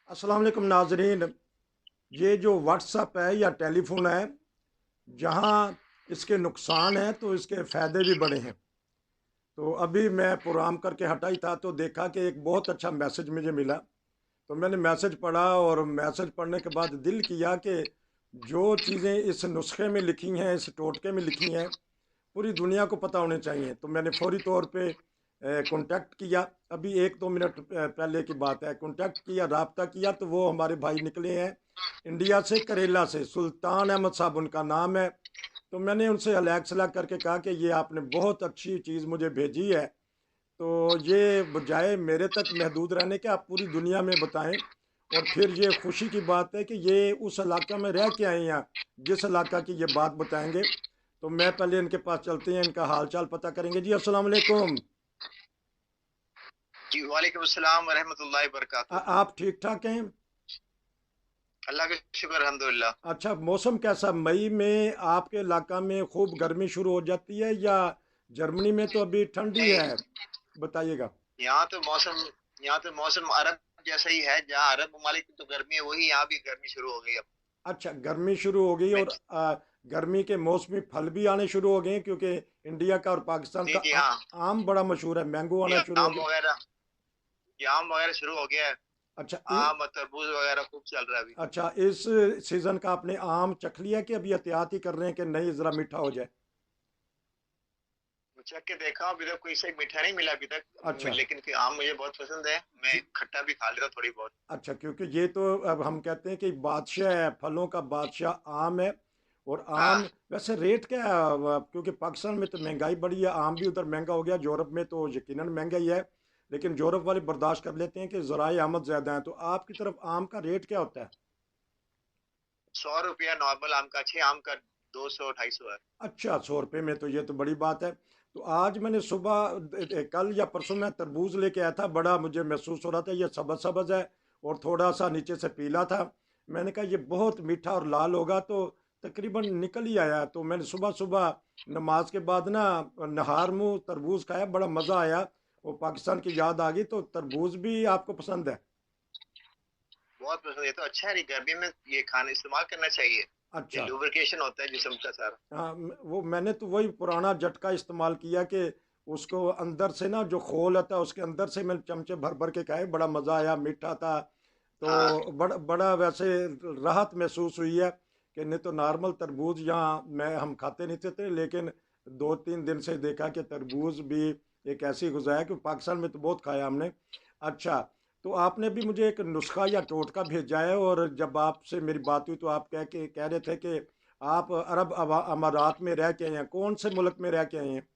अस्सलाम वालेकुम नाजरीन। ये जो व्हाट्सअप है या टेलीफोन है, जहाँ इसके नुकसान हैं तो इसके फ़ायदे भी बड़े हैं। तो अभी मैं प्रोग्राम करके हटा ही था तो देखा कि एक बहुत अच्छा मैसेज मुझे मिला। तो मैंने मैसेज पढ़ा और मैसेज पढ़ने के बाद दिल किया कि जो चीज़ें इस नुस्खे में लिखी हैं, इस टोटके में लिखी हैं, पूरी दुनिया को पता होने चाहिए। तो मैंने फौरी तौर पे कांटेक्ट किया। अभी 1-2 मिनट पहले की बात है। कांटेक्ट किया, रब्ता किया, तो वो हमारे भाई निकले हैं इंडिया से, करेला से। सुल्तान अहमद साहब उनका नाम है। तो मैंने उनसे हलाक सलाक करके कहा कि ये आपने बहुत अच्छी चीज़ मुझे भेजी है, तो ये बजाय मेरे तक महदूद रहने के आप पूरी दुनिया में बताएं। और फिर ये खुशी की बात है कि ये उस इलाका में रह के आए हैं जिस इलाका की ये बात बताएंगे। तो मैं पहले इनके पास चलते हैं, इनका हाल चाल पता करेंगे। जी अस्सलाम वालेकुम। जी वालेकुम अस्सलाम वरहमतुल्लाहि वबरकातुहू। आप ठीक ठाक हैं? अल्लाह का शुक्र अल्हम्दुलिल्लाह। अच्छा, मौसम कैसा मई में आपके इलाका में? खूब गर्मी शुरू हो जाती है या जर्मनी में तो अभी ठंडी नहीं, है? बताइएगा। यहाँ तो मौसम यहाँ तो मौसम अरब जैसा ही है। जहाँ अरब ममालिक में तो गर्मी है, वही यहाँ भी गर्मी शुरू हो गई अब। अच्छा, गर्मी शुरू हो गई। मैं और गर्मी के मौसमी फल भी आने शुरू हो गए हैं, क्योंकि इंडिया का और पाकिस्तान जी का जी हाँ। आम बड़ा मशहूर है, मैंगो ये आना शुरू हो आम गया। वगैरह ये आम वगैरह शुरू हो गया है। अच्छा आम और तरबूज वगैरह खूब चल रहा है अभी। अच्छा, इस सीज़न का आपने आम चख लिया कि अभी एहतियात ही कर रहे हैं कि नहीं ज़रा मीठा हो जाए? मैं चख के देखा हूँ, अभी तक कोई से मीठा नहीं मिला अभी तक। अच्छा। लेकिन कि आम मुझे बहुत पसंद है, मैं खट्टा भी खा लेता हूँ थोड़ी बहुत। अच्छा, क्योंकि ये तो अब हम कहते हैं कि बादशाह है, फलों का बादशाह आम है। और आम हाँ वैसे रेट क्या है? क्योंकि पाकिस्तान में तो महंगाई बढ़ी है, आम भी उधर महंगा हो गया। यूरोप में तो यकीनन महंगा ही है, लेकिन यूरोप वाले बर्दाश्त कर लेते हैं कि ज़राए आमद ज़्यादा है। तो आपकी तरफ आम का रेट क्या होता है? 100 रुपया नॉर्मल आम का, अच्छे आम का 200 250 है। अच्छा, 100 रुपये में तो ये तो बड़ी बात है। तो आज मैंने सुबह कल या परसों मैं तरबूज लेके आया था, बड़ा मुझे महसूस हो रहा था ये सब्ज़ सब्ज़ है और थोड़ा सा नीचे से पीला था। मैंने कहा ये बहुत मीठा और लाल होगा, तो तकरीबन निकल ही आया। तो मैंने सुबह सुबह नमाज के बाद ना नहार मुँह तरबूज खाया, बड़ा मज़ा आया। वो पाकिस्तान की याद आ गई। तो तरबूज भी आपको पसंद है? बहुत पसंद, ये तो अच्छा है। गर्मी में ये खाना इस्तेमाल करना चाहिए। ये अच्छा। लुब्रिकेशन होता है जिस्म का सारा। हाँ, वो मैंने तो वही पुराना झटका इस्तेमाल किया कि उसको अंदर से ना जो खोल होता है उसके अंदर से मैंने चमचे भर भर के खाए, बड़ा मज़ा आया, मीठा था। हाँ तो बड़ा बड़ा वैसे राहत महसूस हुई है कि नहीं तो नॉर्मल तरबूज यहाँ मैं हम खाते नहीं थे, लेकिन 2-3 दिन से देखा कि तरबूज भी एक ऐसी गुज़ा है कि पाकिस्तान में तो बहुत खाया हमने। अच्छा, तो आपने भी मुझे एक नुस्खा या टोटका भेजा है, और जब आपसे मेरी बात हुई तो आप कह रहे थे कि आप अरब अमारात में रह के आए हैं। कौन से मुल्क में रह के आए हैं?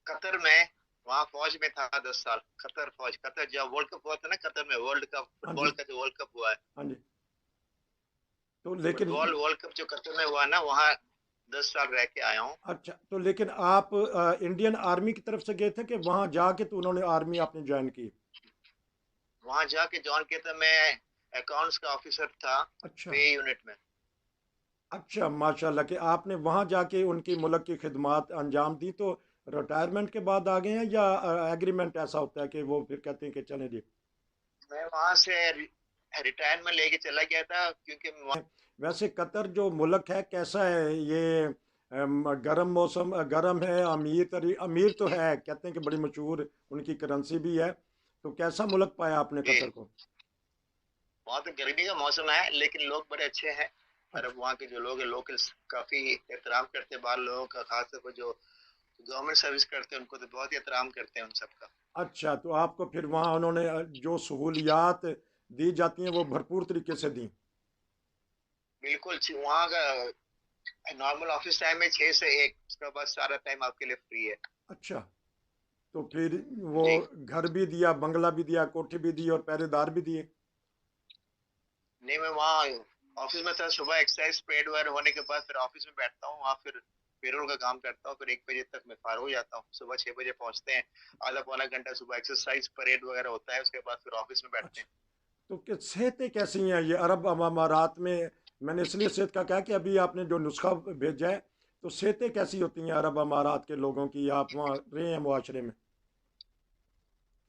कतर में, वहाँ फौज में था 10 साल। कतर फौज, कतर जब वर्ल्ड कप हुआ था ना, कतर में वर्ल्ड कप, हाँ फुटबॉल जी। का जो वर्ल्ड कप हुआ है। हाँ जी। तो लेकिन फुटबॉल वर्ल्ड कप जो कतर में हुआ ना, वहाँ 10 साल रह के आया हूँ। अच्छा, तो लेकिन आप इंडियन आर्मी की तरफ से गए थे कि वहाँ जाके तो उन्होंने आर्मी आपने ज्वाइन की? वहाँ जाके जॉइन किया था मैं। अकाउंट्स का ऑफिसर था, अच्छा। पे यूनिट में। अच्छा, माशाल्लाह कि आपने वहाँ जाके उनकी मुल्क की खिदमात अंजाम दी। तो रिटायरमेंट के बाद आ गए हैं या एग्रीमेंट ऐसा होता है कि वो फिर कहते हैं कि चले जी? मैं वहाँ से रिटायरमेंट लेके चला गया था, क्योंकि वैसे कतर जो मुल्क है कैसा है ये? गर्म मौसम, गर्म है? अमीर तो है, कहते हैं कि बड़ी मशहूर उनकी करेंसी भी है। तो कैसा मुल्क पाया आपने कतर को? वहाँ तो गर्मी का मौसम है, लेकिन लोग बड़े अच्छे हैं। और अच्छा। अब वहाँ के जो लोग हैं, लोकल्स काफी एहतराम करते हैं बाहर लोगों का, खासतौर पर जो गवर्नमेंट सर्विस करते हैं उनको तो बहुत ही एहतराम करते हैं उन सबका। अच्छा, तो आपको फिर वहाँ उन्होंने जो सहूलियात दी जाती हैं वो भरपूर तरीके से दी? बिल्कुल वहाँ का नॉर्मल ऑफिस टाइम है 6 से 1, उसके बाद सारा टाइम आपके लिए फ्री है। अच्छा, तो फिर वो जी घर भी दिया, बंगला भी दिया, कोठी भी दी और पहरेदार भी दिए? नहीं, मैं वहाँ ऑफिस में था। सुबह एक्सरसाइज परेड वगैरह होने के बाद फिर ऑफिस में बैठता हूँ, वहाँ फिर पेरोल का काम करता हूँ। फिर 1 बजे तक मैं फार हो जाता हूँ। सुबह 6 बजे पहुँचते हैं। आधा पौना घंटा सुबह एक्सरसाइज परेड वगैरह होता है, उसके बाद फिर ऑफिस में बैठते अच्छा, हैं। तो सेहतें कैसी हैं ये अरब अमारात में? मैंने इसलिए सेहत का कहा कि अभी आपने जो नुस्खा भेजा है, तो सेहतें कैसी होती हैं अरब अमारात के लोगों की? आप वहाँ रहे हैं मुआशरे में?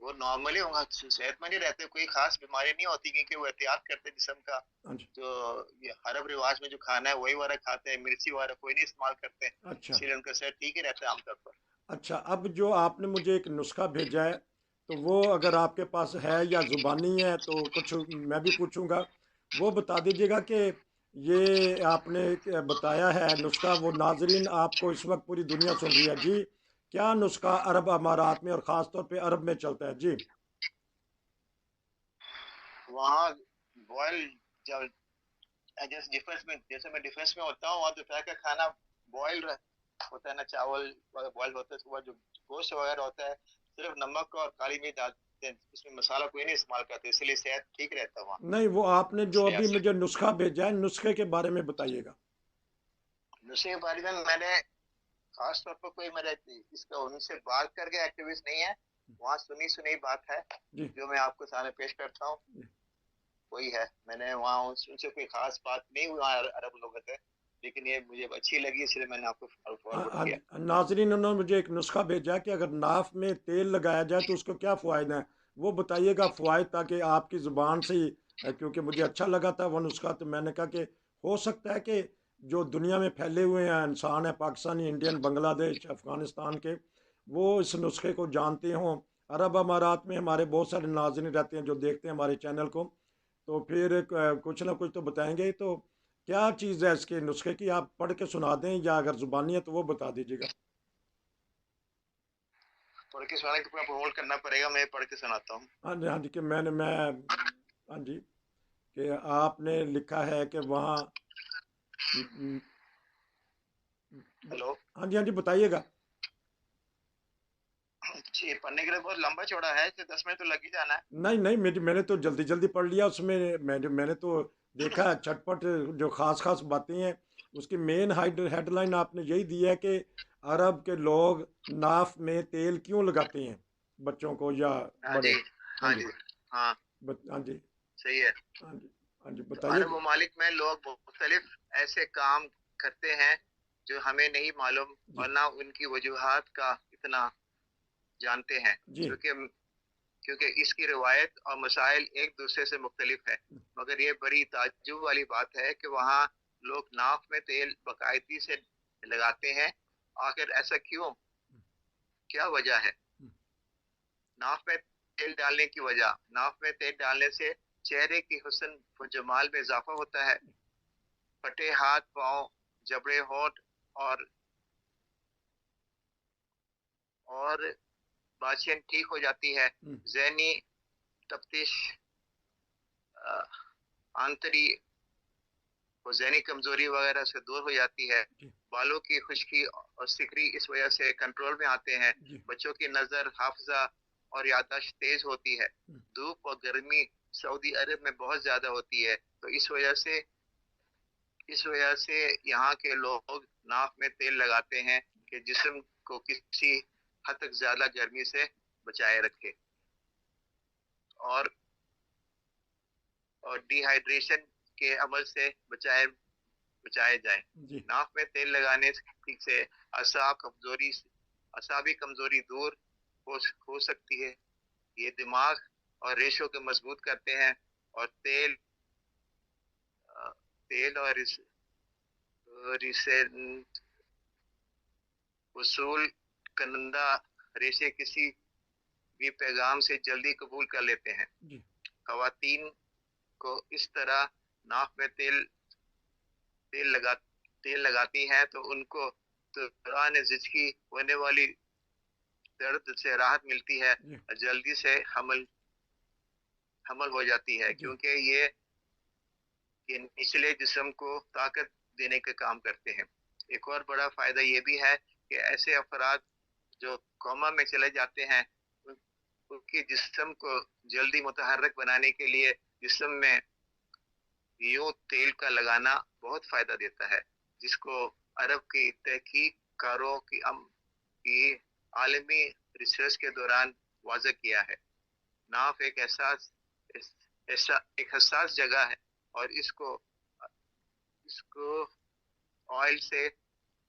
वो नॉर्मली होगा, सेहतमंद ही रहते, कोई खास बीमारी नहीं होती, क्योंकि वो एहतियात करते हैं जिस्म का। हाँ जी। जो ये अरब रिवाज में जो खाना है वही वाला खाते हैं, मिर्ची वाला कोई नहीं इस्तेमाल करते, अच्छा इसीलिए उनका सेहत ठीक ही रहता है आमतौर पर। अच्छा, अब जो आपने मुझे एक नुस्खा भेजा है, तो वो अगर आपके पास है या ज़ुबानी है तो कुछ मैं भी पूछूंगा, वो बता दीजिएगा कि ये आपने बताया है नुस्खा, वो नाजरीन आपको इस वक्त पूरी दुनिया सुन रही है जी, क्या नुस्खा अरब अमारात में और ख़ास तौर पे अरब में चलता है जी? वहाँ बॉयल, जब जैसे मैं डिफेंस में होता हूँ, वहाँ दोपहर का खाना बॉयल होता है ना, चावल बॉयल होता है, उसके बाद जो गोश्त वगैरह होता है, सिर्फ नमक और काली मिर्च डालते हैं, उसमें मसाला कोई नहीं इस्तेमाल करते, इसलिए सेहत ठीक रहता है वहाँ। नहीं, वो आपने जो इस अभी लिहाज से मुझे नुस्खा भेजा है, नुस्खे के बारे में बताइएगा। दूसरे के बारे में मैंने खास तौर पर कोई मेरे इसका उनसे बात करके एक्टिविस्ट नहीं है, वहाँ सुनी सुनी बात है जी जो मैं आपको सामने पेश करता हूँ, जी। वही है। मैंने वहाँ उनसे कोई खास बात नहीं हुआ अरब लोगों से, लेकिन ये मुझे अच्छी लगी, इसलिए मैंने आपको हाँ फॉरवर्ड हाँ किया। जी। नाजरीन, उन्होंने मुझे एक नुस्खा भेजा है कि अगर नाफ में तेल लगाया जाए तो उसको क्या फ़ायदा है, वो बताइएगा फ़वाद, ताकि आपकी ज़ुबान से ही क्योंकि मुझे अच्छा लगा था वो नुस्खा, तो मैंने कहा कि हो सकता है कि जो दुनिया में फैले हुए हैं इंसान हैं, पाकिस्तानी, इंडियन, बांग्लादेश, अफ़गानिस्तान के, वो इस नुस्खे को जानते हों। अरब अमारात में हमारे बहुत सारे नाज़रीन रहते हैं जो देखते हैं हमारे चैनल को, तो फिर कुछ ना कुछ तो बताएंगे। तो क्या चीज़ है इसके नुस्खे की, आप पढ़ के सुना दें, या अगर ज़ुबानी है तो वो बता दीजिएगा। पढ़ के सुनाने को आपको होल्ड करना पड़ेगा, मैं पढ़ के सुनाता हूँ। हाँ जी, कि मैं हाँ जी, कि आपने लिखा है कि वहाँ हेलो हाँ जी हाँ जी, बताइएगा। जी, पढ़ने के लिए बहुत लंबा चौड़ा है, तो 10 मिनट तो लग ही जाना है। नहीं नहीं, मैंने तो जल्दी जल्दी पढ़ लिया उसमें। मैंने तो देखा है चटपट, जो खास खास बातें हैं उसकी मेन हेडलाइन आपने यही दी है कि अरब के लोग नाफ में तेल क्यों लगाते हैं, बच्चों को या हाँ बड़े। जी, हाँ हाँ जी। जी, हाँ, हाँ जी। सही है। हाँ जी। हाँ जी, तो बताइए अरब ममालिक में लोग मुख्तलिफ ऐसे काम करते हैं जो हमें नहीं मालूम, जी और ना उनकी वजूहात का इतना जानते हैं, जी। क्योंकि क्योंकि इसकी रिवायत और मसाइल एक दूसरे से मुख्तलिफ है। मगर ये बड़ी ताज्जुब वाली बात है कि वहाँ लोग नाक में तेल बाकायदगी से लगाते हैं। आखिर ऐसा क्यों, क्या वजह है? नाक में तेल डालने की वजह, नाक में तेल डालने से चेहरे की हुस्न व जमाल में इजाफा होता है, फटे हाथ पांव, जबड़े होंठ और और बाशियन ठीक हो जाती है, ज़हनी तफ्तीश, आंतरी और ज़हनी कमजोरी वगैरह से दूर हो जाती है, जी बालों की खुश्की और सिकरी इस वजह से कंट्रोल में आते हैं, जी। बच्चों की नज़र, हाफजा और याददाश्त तेज होती है। धूप और गर्मी सऊदी अरब में बहुत ज़्यादा होती है, तो इस वजह से यहाँ के लोग नाक में तेल लगाते हैं कि जिस्म को किसी हद तक ज़्यादा गर्मी से बचाए रखे, और डिहाइड्रेशन के अमल से बचाए जाएं। जी नाक में तेल लगाने से असाबी कमजोरी दूर हो सकती है। ये दिमाग और रेशों को मजबूत करते हैं, और तेल और रिसे वसूल कंदा रेशे किसी भी पैगाम से जल्दी कबूल कर लेते हैं। जी। खवातीन को इस तरह नाक में तेल लगा तेल लगाती हैं तो उनको दौरान जिंदगी होने वाली दर्द से राहत मिलती है, जी और जल्दी से हमल हो जाती है, जी। क्योंकि ये निचले जिस्म को ताकत देने का काम करते हैं। एक और बड़ा फायदा ये भी है कि ऐसे अफराद जो कोमा में चले जाते हैं, उनके जिस्म को जल्दी मुतहर्रिक बनाने के लिए जिस्म में यूं तेल का लगाना बहुत फायदा देता है, जिसको अरब की तहकीकारों की आलमी रिसर्च के दौरान वाज़ा किया है। नाफ एक ऐसा एक हसास जगह है, और इसको इसको ऑयल से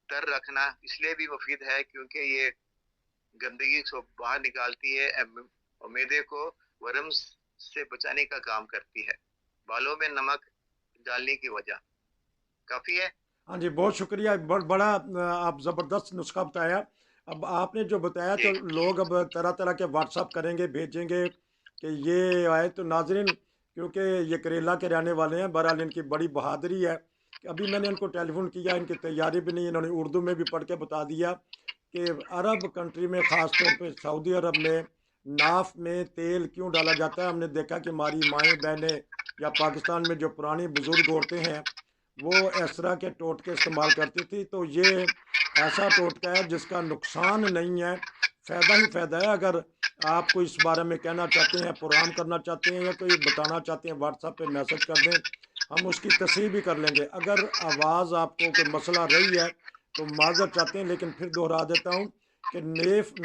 तर रखना इसलिए भी मुफीद है क्योंकि ये गंदगी को बाहर निकालती है, और और मैदे को वर्म से बचाने का काम करती है। बालों में नमक डालने की वजह काफी है। हाँ जी, बहुत शुक्रिया। बड़ा आप ज़बरदस्त नुस्खा बताया। अब आपने जो बताया जी तो लोग अब तरह तरह के व्हाट्सअप करेंगे, भेजेंगे कि ये आए। तो नाजरीन, क्योंकि ये करेला के रहने वाले हैं, बहरहाल इनकी बड़ी बहादुरी है कि अभी मैंने इनको टेलीफोन किया, इनकी तैयारी भी नहीं, इन्होंने उर्दू में भी पढ़ के बता दिया कि अरब कंट्री में, ख़ास तौर पे सऊदी अरब में, नाफ में तेल क्यों डाला जाता है। हमने देखा कि हमारी माएँ बहनें या पाकिस्तान में जो पुरानी बुज़ुर्ग औरतें हैं, वो इस तरह के टोटके इस्तेमाल करती थी। तो ये ऐसा टोटका है जिसका नुकसान नहीं है, फ़ायदा ही फ़ायदा है। अगर आप कोई इस बारे में कहना चाहते हैं, प्रोग्राम करना चाहते हैं, या कोई बताना चाहते हैं, व्हाट्सएप पे मैसेज कर दें, हम उसकी तस्हीह भी कर लेंगे। अगर आवाज़ आपको कोई मसला रही है तो माज़रत चाहते हैं, लेकिन फिर दोहरा देता हूँ कि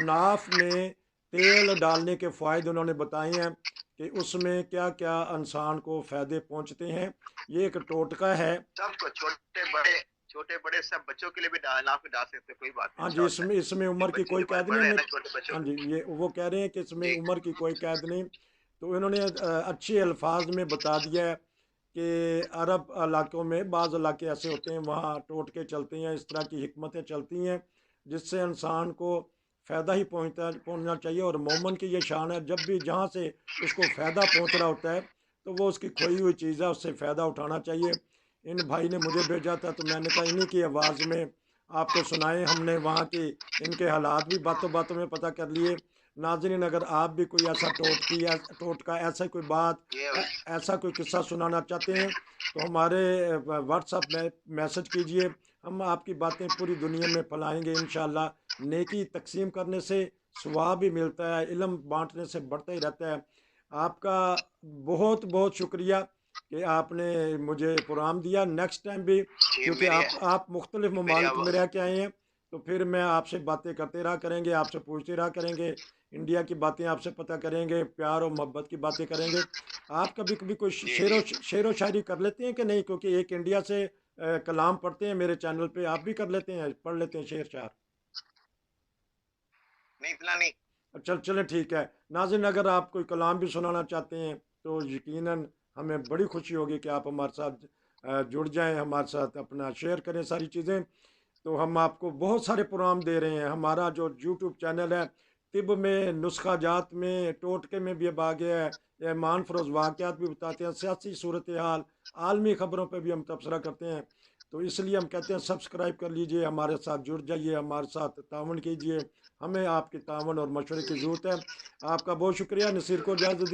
नाफ में तेल डालने के फ़ायदे उन्होंने बताए हैं कि उसमें क्या क्या इंसान को फ़ायदे पहुँचते हैं। ये एक टोटका है। सबको, छोटे बड़े सब बच्चों के लिए भी नाक में डाल सकते हैं, कोई बात नहीं, हाँ अच्छा जी, होता है। इसमें इसमें जो उम्र की बच्चे कोई जो कैद नहीं पढ़ रहे हैं हमने। ना, छोटे बच्चों हाँ के जी, ये वो कह रहे हैं कि इसमें जी उम्र की कोई कैद नहीं। तो इन्होंने अच्छे अल्फाज में बता दिया है कि अरब इलाकों में बाज़ इलाके ऐसे होते हैं, वहाँ टोटके चलते हैं, इस तरह की हिकमतें चलती हैं जिससे इंसान को फ़ायदा ही पहुँचना चाहिए। और मोमन की ये शान है, जब भी जहाँ से उसको फ़ायदा पहुँच रहा होता है तो वो उसकी खोई हुई चीज़ है, उससे फ़ायदा उठाना चाहिए। इन भाई ने मुझे भेजा था, तो मैंने कहा इन्हीं की आवाज़ में आपको सुनाएं। हमने वहाँ की इनके हालात भी बातों बातों में पता कर लिए। नाज़रीन, अगर आप भी कोई ऐसा टोटका, ऐसा कोई बात, ये ऐसा कोई किस्सा सुनाना चाहते हैं तो हमारे व्हाट्सएप में मैसेज कीजिए। हम आपकी बातें पूरी दुनिया में फैलाएंगे इंशाअल्लाह। नेकी तकसीम करने से सवाब भी मिलता है, इल्म बांटने से बढ़ता ही रहता है। आपका बहुत बहुत शुक्रिया कि आपने मुझे प्रोग्राम दिया। नेक्स्ट टाइम भी, जी क्योंकि आप मुख्तलिफ मेरी ममालिक में आवाज़ रह के आए हैं, तो फिर मैं आपसे बातें करते रहा करेंगे, आपसे पूछते रहा करेंगे, इंडिया की बातें आपसे पता करेंगे, प्यार और मोहब्बत की बातें करेंगे। आप कभी कभी कोई जी, जी। शेरो शायरी कर लेते हैं कि नहीं? क्योंकि एक इंडिया से कलाम पढ़ते हैं मेरे चैनल पे, आप भी कर लेते हैं, पढ़ लेते हैं शेर शार? नहीं, इतना नहीं। चल चले, ठीक है। नाज़रीन, अगर आप कोई कलाम भी सुनाना चाहते हैं तो यकीनन हमें बड़ी खुशी होगी कि आप हमारे साथ जुड़ जाएं, हमारे साथ अपना शेयर करें सारी चीज़ें। तो हम आपको बहुत सारे प्रोग्राम दे रहे हैं। हमारा जो यूट्यूब चैनल है, तिब में, नुस्खा जात में, टोटके में भी अब आ गया है। ईमान फरोज़ वाक़यात भी बताते हैं, सियासी सूरत हाल, आलमी ख़बरों पर भी हम तबसरा करते हैं। तो इसलिए हम कहते हैं सब्सक्राइब कर लीजिए, हमारे साथ जुड़ जाइए, हमारे साथ तावन कीजिए। हमें आपके तावन और मशवरे की ज़रूरत है। आपका बहुत शुक्रिया। नसीर को इजाज़त